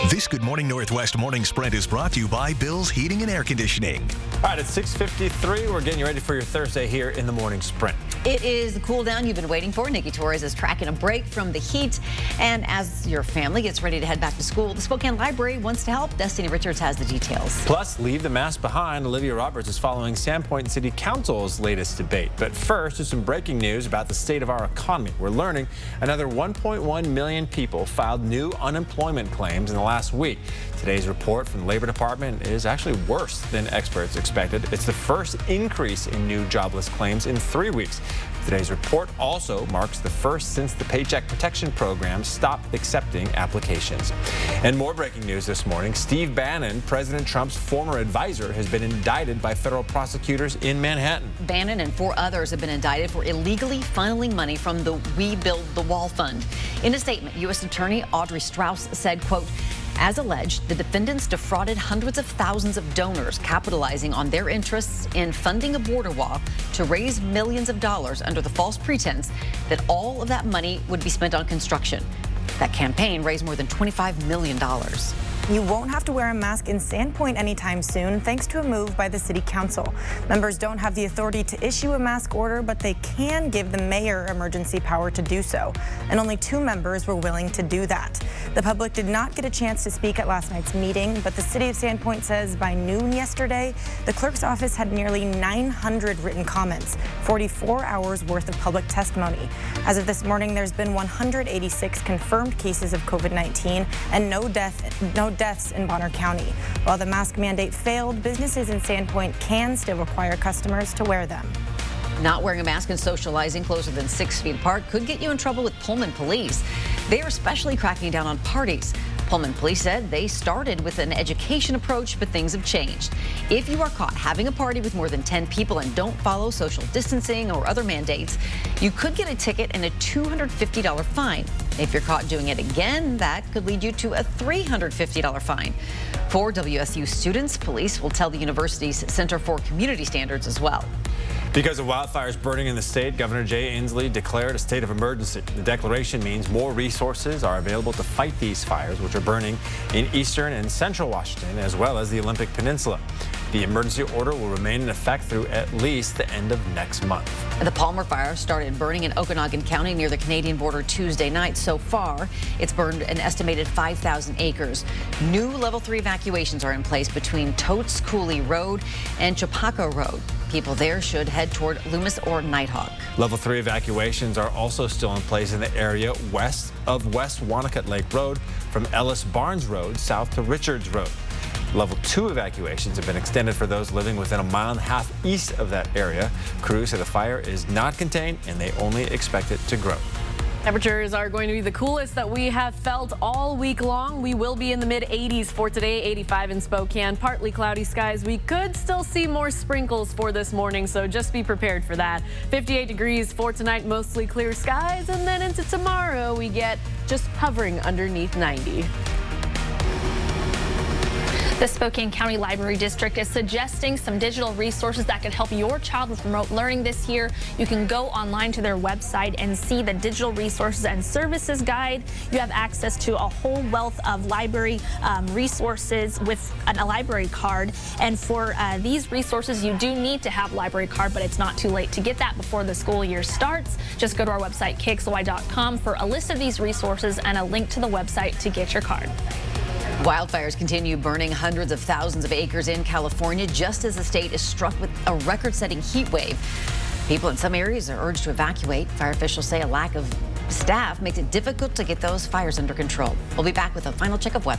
This Good Morning Northwest morning sprint is brought to you by Bill's Heating and Air Conditioning. All right, it's 6:53. We're getting you ready for your Thursday here in the morning sprint. It is the cool down you've been waiting for. Nikki Torres is tracking a break from the heat. And as your family gets ready to head back to school, the Spokane Library wants to help. Destiny Richards has the details. Plus, leave the mask behind. Olivia Roberts is following Sandpoint City Council's latest debate. But first, there's some breaking news about the state of our economy. We're learning another 1.1 million people filed new unemployment claims in the last week. Today's report from the Labor Department is actually worse than experts expected. It's the first increase in new jobless claims in 3 weeks. Today's report also marks the first since the Paycheck Protection Program stopped accepting applications. And more breaking news this morning. Steve Bannon, President Trump's former advisor, has been indicted by federal prosecutors in Manhattan. Bannon and 4 others have been indicted for illegally funneling money from the We Build the Wall Fund. In a statement, U.S. Attorney Audrey Strauss said, quote, "As alleged, the defendants defrauded hundreds of thousands of donors, capitalizing on their interests in funding a border wall to raise millions of dollars under the false pretense that all of that money would be spent on construction. That campaign raised more than $25 million. You won't have to wear a mask in Sandpoint anytime soon, thanks to a move by the City Council. Members don't have the authority to issue a mask order, but they can give the mayor emergency power to do so. And only 2 members were willing to do that. The public did not get a chance to speak at last night's meeting, but the City of Sandpoint says by noon yesterday, the clerk's office had nearly 900 written comments, 44 hours worth of public testimony. As of this morning, there's been 186 confirmed cases of COVID-19 and no deaths in Bonner County. While the mask mandate failed, businesses in Sandpoint can still require customers to wear them. Not wearing a mask and socializing closer than 6 feet apart could get you in trouble with Pullman police. They are especially cracking down on parties. Pullman police said they started with an education approach, but things have changed. If you are caught having a party with more than 10 people and don't follow social distancing or other mandates, you could get a ticket and a $250 fine. If you're caught doing it again, that could lead you to a $350 fine. For WSU students, police will tell the university's Center for Community Standards as well. Because of wildfires burning in the state, Governor Jay Inslee declared a state of emergency. The declaration means more resources are available to fight these fires, which are burning in eastern and central Washington, as well as the Olympic Peninsula. The emergency order will remain in effect through at least the end of next month. The Palmer Fire started burning in Okanogan County near the Canadian border Tuesday night. So far, it's burned an estimated 5,000 acres. New level 3 evacuations are in place between Totes Coulee Road and Chappaqua Road. People there should head toward Loomis or Nighthawk. Level 3 evacuations are also still in place in the area west of West Wanacott Lake Road from Ellis Barnes Road south to Richards Road. Level 2 evacuations have been extended for those living within 1.5 miles east of that area. Crews say the fire is not contained and they only expect it to grow. Temperatures are going to be the coolest that we have felt all week long. We will be in the mid-80s for today, 85 in Spokane. Partly cloudy skies. We could still see more sprinkles for this morning, so just be prepared for that. 58 degrees for tonight, mostly clear skies. And then into tomorrow, we get just hovering underneath 90. The Spokane County Library District is suggesting some digital resources that can help your child with remote learning this year. You can go online to their website and see the digital resources and services guide. You have access to a whole wealth of library resources with a library card. And for these resources, you do need to have a library card, but it's not too late to get that before the school year starts. Just go to our website, kxly.com, for a list of these resources and a link to the website to get your card. Wildfires continue burning hundreds of thousands of acres in California just as the state is struck with a record-setting heat wave. People in some areas are urged to evacuate. Fire officials say a lack of staff makes it difficult to get those fires under control. We'll be back with a final check of weather.